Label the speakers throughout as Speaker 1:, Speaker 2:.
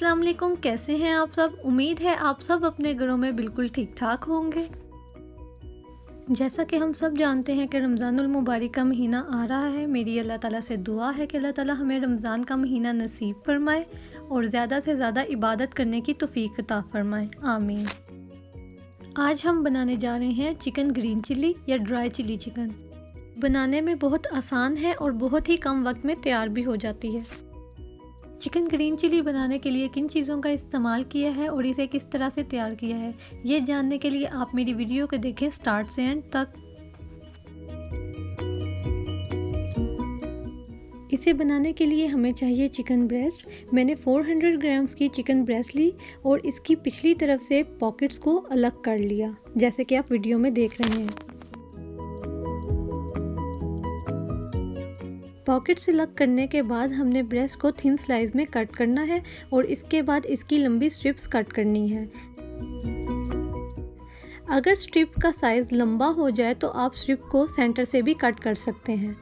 Speaker 1: अस्सलाम वालेकुम, कैसे हैं आप सब। उम्मीद है आप सब अपने घरों में बिल्कुल ठीक ठाक होंगे। जैसा कि हम सब जानते हैं कि रमज़ानुल मुबारक का महीना आ रहा है। मेरी अल्लाह ताला से दुआ है कि अल्लाह ताला हमें रमज़ान का महीना नसीब फरमाए और ज़्यादा से ज़्यादा इबादत करने की तौफीक अता फरमाए, आमीन। आज हम बनाने जा रहे हैं चिकन ग्रीन चिली या ड्राई चिली चिकन। बनाने में बहुत आसान है और बहुत ही कम वक्त में तैयार भी हो जाती है। चिकन ग्रीन चिली बनाने के लिए किन चीज़ों का इस्तेमाल किया है और इसे किस तरह से तैयार किया है, ये जानने के लिए आप मेरी वीडियो को देखें स्टार्ट से एंड तक। इसे बनाने के लिए हमें चाहिए चिकन ब्रेस्ट। मैंने 400 ग्राम्स की चिकन ब्रेस्ट ली और इसकी पिछली तरफ से पॉकेट्स को अलग कर लिया, जैसे कि आप वीडियो में देख रहे हैं। पॉकेट से अलग करने के बाद हमने ब्रेस्ट को थिन स्लाइस में कट करना है और इसके बाद इसकी लंबी स्ट्रिप्स कट करनी है। अगर स्ट्रिप का साइज़ लंबा हो जाए तो आप स्ट्रिप को सेंटर से भी कट कर सकते हैं।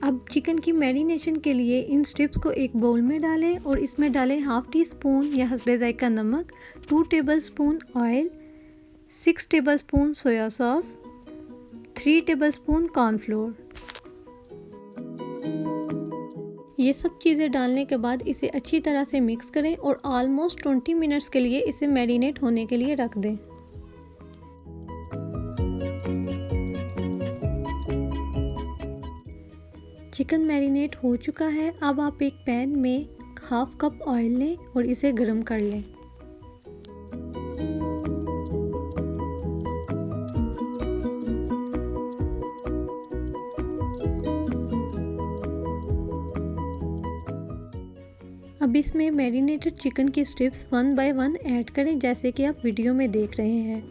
Speaker 1: अब चिकन की मैरिनेशन के लिए इन स्ट्रिप्स को एक बाउल में डालें और इसमें डालें हाफ़ टी स्पून या हस्बे ज़ायका नमक, 2 tablespoon oil, 6 tablespoon soya sauce, 3 tablespoon cornflour. ये सब चीज़ें डालने के बाद इसे अच्छी तरह से मिक्स करें और ऑलमोस्ट 20 मिनट्स के लिए इसे मैरिनेट होने के लिए रख दें। चिकन मैरिनेट हो चुका है। अब आप एक पैन में हाफ कप ऑयल लें और इसे गरम कर लें। अब इसमें मैरिनेटेड चिकन की स्ट्रिप्स 1 बाय 1 ऐड करें, जैसे कि आप वीडियो में देख रहे हैं।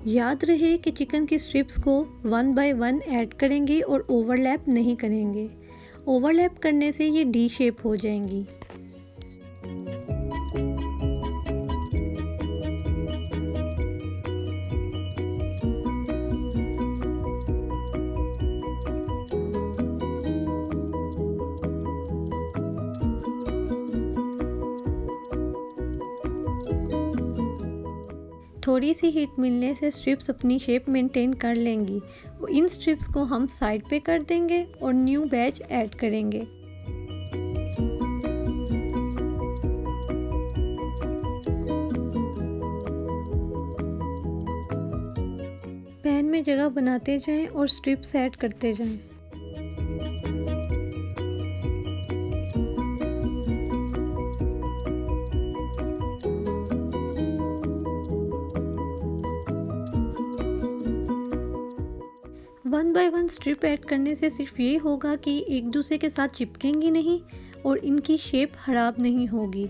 Speaker 1: याद रहे कि चिकन की स्ट्रिप्स को 1 बाय 1 ऐड करेंगे और ओवरलैप नहीं करेंगे। ओवरलैप करने से ये डी शेप हो जाएंगी। थोड़ी सी हीट मिलने से स्ट्रिप्स अपनी शेप मेंटेन कर लेंगी। इन स्ट्रिप्स को हम साइड पे कर देंगे और न्यू बैच ऐड करेंगे। पैन में जगह बनाते जाएं और स्ट्रिप्स ऐड करते जाएं। One by one strip add करने से सिर्फ ये होगा कि एक दूसरे के साथ चिपकेंगी नहीं और इनकी शेप खराब नहीं होगी।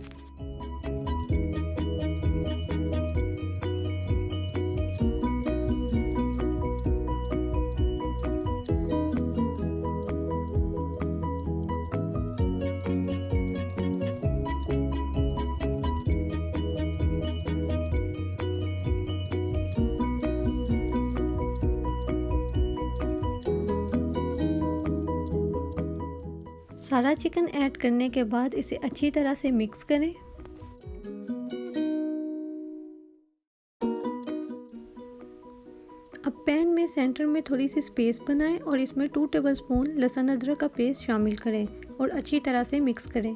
Speaker 1: सारा चिकन ऐड करने के बाद इसे अच्छी तरह से मिक्स करें। अब पैन में सेंटर में थोड़ी सी स्पेस बनाएं और इसमें 2 टेबलस्पून लहसुन अदरक का पेस्ट शामिल करें और अच्छी तरह से मिक्स करें।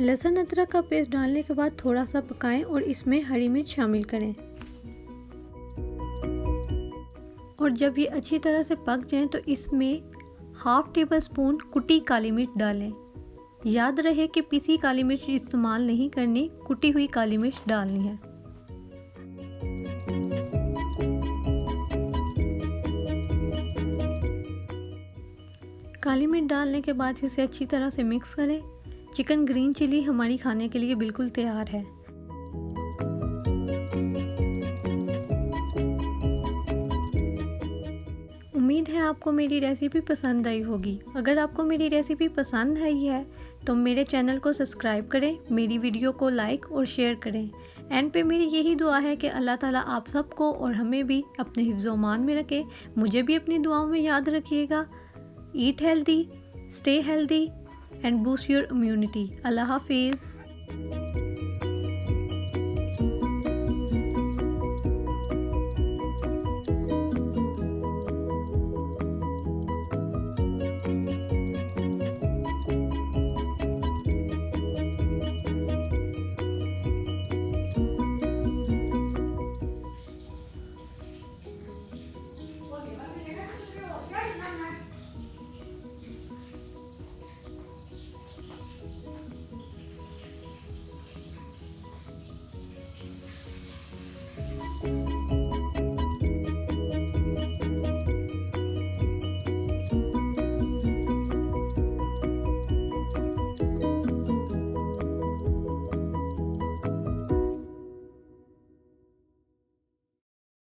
Speaker 1: लहसुन अदरक का पेस्ट डालने के बाद थोड़ा सा पकाएं और इसमें हरी मिर्च शामिल करें। और जब ये अच्छी तरह से पक जाएं तो इसमें हाफ़ टेबल स्पून कुटी काली मिर्च डालें। याद रहे कि पीसी काली मिर्च इस्तेमाल नहीं करनी, कुटी हुई काली मिर्च डालनी है। काली मिर्च डालने के बाद इसे अच्छी तरह से मिक्स करें। चिकन ग्रीन चिली हमारी खाने के लिए बिल्कुल तैयार है। उम्मीद है आपको मेरी रेसिपी पसंद आई होगी। अगर आपको मेरी रेसिपी पसंद आई है तो मेरे चैनल को सब्सक्राइब करें, मेरी वीडियो को लाइक और शेयर करें। एंड पे मेरी यही दुआ है कि अल्लाह ताला आप सबको और हमें भी अपने हिफ्ज़-ओ-मान में रखे। मुझे भी अपनी दुआओं में याद रखिएगा। Eat healthy, stay healthy and boost your immunity. अल्लाह हाफिज़।